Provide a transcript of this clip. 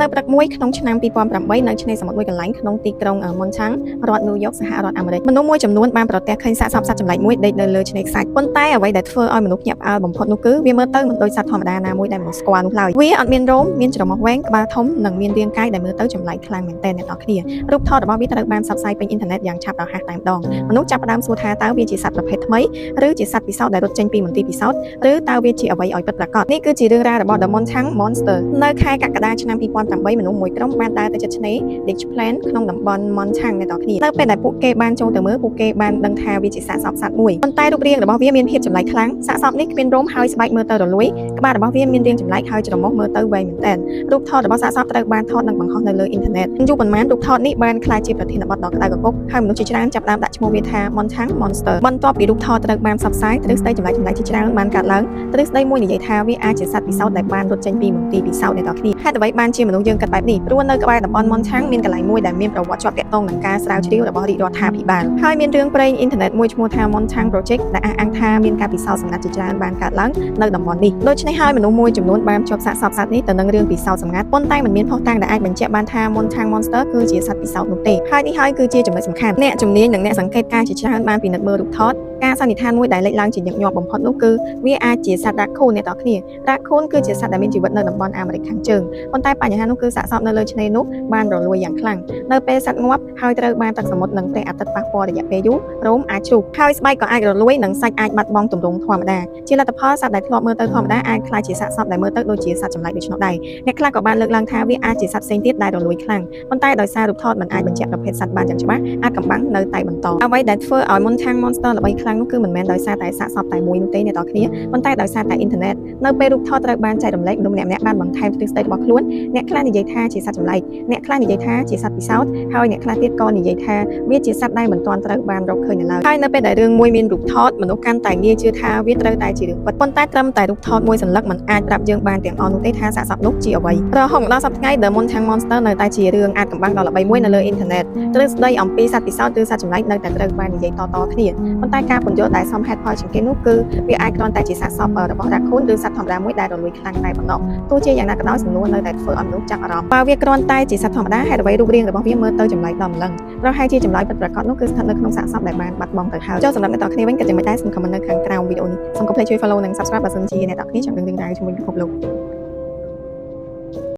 នៅព្រឹកមួយក្នុងឆ្នាំ2008នៅឆ្នេរសមុទ្រមួយកន្លែងក្នុងទីក្រុងមុនឆាំងរដ្ឋញូវយ៉កសហរដ្ឋអាមេរិកមនុស្សមួយចំនួនបានប្រទះឃើញសាកសពសត្វចម្លែកមួយដេកនៅលើឆ្នេរខ្សាច់ប៉ុន្តែអ្វីដែលធ្វើឲ្យមនុស្សភ្ញាក់ផ្អើលបំផុតនោះគឺវាមើលទៅមិនដូចសត្វធម្មតាណាមួយដែលមនុស្សស្គាល់នោះឡើយវាអត់មានរោមមានច្រមុះវែងក្បាលធំនិងមានរាងកាយដែលមើលទៅចម្លែកខ្លាំងមែនទែនអ្នកនរគ្នារូបថតរបស់វាត្រូវបានផ្សព្វផ្សាយពេញអ៊ីនធឺណិតយ៉ាងឆាប់រហ័សតែម្ដងមនុស្សចាប់ផ្ដើមសួរថាតើវាជាសត្វប្រភេទថ្មីឬជាសត្វពិសោធន៍ដែលរត់ចេញពីមន្ទីរពិសោធន៍ឬតើវាជាអ្វីឲ្យពិតប្រាកដនេះគឺជារឿងរ៉ាវរបស់ The Montang Monster នៅខែកក្កដាឆ្នាំ2008មនុស្សមួយក្រុមបានដើរទៅជិតឆ្នេរ Ditch Plain ក្នុងតំបន់ Montang អ្នកនរគ្នានៅពេលដែលពួកគេបានចូលទៅមើលពួកគេបានដឹងថាវាជាសាកសពសត្វមួយប៉ុន្តែរូបរាងរបស់វាមានភាពចម្លែកខ្លាំងសាកសពនេះគ្មានរោមហើយស្បែកមើលទៅរលួយក្បាលរបស់វាមានរាងចម្លែកហើយច្រមុះមើលទៅវែងមែនទែនរូបថតរបស់សាកសពត្រូវបានថតនិងបង្ហោះនៅលើអ៊ីនធឺណិតយូរប៉ុន្មានរូបថតនេះបានក្លាយជាប្រធានបទដ៏ក្តៅគគុកហើយមនុស្សជាច្រើនចាប់ផ្ដើមដាក់ឈ្មោះវាថា Montang Monster បន្ទាប់ពីរូបថតត្រូវបានផ្សព្វផ្សាយទ្រឹស្ដីចម្លែកៗជាច្រើនបានកើតឡើងទ្រឹស្ដីមួយនិយាយថាវាអាចជាសត្វពិសោធន៍ដែលបានរត់ចេញពីមន្ទីរពិសោធន៍អ្នកនរគ្នាហេតុអ្វីបានជាមនុស្សយើងគិតបែបនេះព្រោះនៅក្បែរតំបន់ Montang មានកន្លែងមួយដែលមានប្រវត្តិជាប់ទាក់ទងនឹងការស្រាវជ្រាវរបស់រាជរដ្ឋាភិបាលហើយមានរឿងព្រេងអ៊ីនធឺណិតមួយឈ្មោះថា Montang Project ដែលអះអាងថាមានការពិសោធន៍សម្ងាត់ជាច្រើនបានកើតឡើងនៅតំបន់នេះដូច្នេះហើយមនុស្សមួយចំនួនបានភ្ជាប់សាកសពសត្វនេះទៅនឹងរឿងពិសោធន៍សម្ងាត់ប៉ុន្តែមិនមានភស្តុតាងដែលអាចបញ្ជាក់បានថា Montang Monster គឺជាសត្វពិសោធន៍នោះទេហើយនេះហើយគឺជាចំណុចសំខាន់អ្នកជំនាញនិងអ្នកសង្កេតការណ៍ជាច្រើនបានពិនិត្យមើលរូបថតការសន្និដ្ឋានមួយដែលលេចឡើងជាញឹកញាប់បំផុតនោះគឺវាអាចជាសត្វ Raccoon អ្នកនរគ្នា Raccoon គឺជាសត្វដែលមានជីវិតនៅតំបន់អាមេរិកខាងជើងប៉ុន្តែបញ្ហានោះគឺសាកសពនៅលើឆ្នេរនោះបានរលួយយ៉ាងខ្លាំងនៅពេលសត្វងាប់ហើយត្រូវបានទឹកសមុទ្រនិងព្រះអាទិត្យប៉ះពាល់រយៈពេលយូររោមអាចជ្រុះហើយស្បែកក៏អាចរលួយនិងសាច់អាចបាត់បង់ទម្រង់ធម្មតាជាលទ្ធផលសត្វដែលធ្លាប់មើលទៅធម្មតាអាចក្លាយជាសាកសពដែលមើលទៅដូចជាសត្វចម្លែកដូច្នោះដែរអ្នកខ្លះក៏បានលើកឡើងថាវាអាចជាសត្វផ្សេងទៀតដែលរលួយខ្លាំងប៉ុន្តែដោយសាររូបថតមិនអាចបញ្ជាក់ប្រភេទសត្វបានយ៉ាងច្បាស់អាចកំបាំងនៅតែបន្តអ្វីដែលធ្វើឲ្យ Montang Monster ល្បីខ្លាំងនោះគឺមិនមែនដោយសារតែសាកសពតែមួយនោះទេអ្នកនរគ្នាប៉ុន្តែដោយសារតែអ៊ីនធឺណិតនៅពេលរូបថតត្រូវបានចែករំលែកមនុស្សម្នាក់ៗបានបន្ថែមទ្រឹស្ដីរបស់ខ្លួនអ្នកខ្លះនិយាយថាជាសត្វចម្លែកអ្នកខ្លះនិយាយថាជាសត្វពិសោធន៍ហើយអ្នកខ្លះទៀតក៏និយាយថាវាជាសត្វដែលមិនទាន់ត្រូវបានរកឃើញនៅឡើយហើយនៅពេលដែលរឿងមួយមានរូបថតមនុស្សកាន់តែងាយជឿថាវាត្រូវតែជារឿងពិតប៉ុន្តែត្រឹមតែរូបថតមួយសន្លឹកមិនអាចប្រាប់យើងបានទាំងអស់នោះទេថាសាកសពនោះជាអ្វីរហូតមកដល់សប្តាហ៍ថ្ងៃ The Montang Monster នៅតែជារឿងអាចកំបាំងដ៏ល្បីមួយនៅលើអ៊ីនធឺណិតទ្រឹស្ដីអំពីសត្វពិសោធន៍ឬសត្វចម្លែកនៅតែត្រូវបាននិយាយតៗគ្នាប៉ុន្តែការពន្យល់ដែលសមហេតុផលជាងគេនោះគឺវាអាចគ្រាន់តែជាសាកសពរបស់ Raccoon ឬសត្វធម្មតាមួយដែលរលួយខ្លាំងតែប៉ុណ្ណោះទោះជាយ៉ាងណាក៏ដោយសំណួរនៅតែធ្វើឲ្យមនុស្សចាប់អារម្មណ៍បើវាគ្រាន់តែជាសត្វធម្មតាហេតុអ្វីរូបរាងរបស់វាមើលទៅចម្លែកដល់ម្លឹងប្រហែលជាចម្លើយពិតប្រាកដនោះគឺស្ថិតនៅក្នុងសាកសពដែលបានបាត់បង់ទៅហើយចូលសម្រាប់អ្នកទាំងគ្នាវិញក៏យ៉ាងមិនដែរសូមខមមិននៅខាងក្រោមវីដេអូនេះសូមកុំភ្លេចជួយ follow និង subscribe បើសិនជាអ្នកទាំងគ្នាចង់ដឹងរឿងរ៉ាវជាមួយពិភពលោក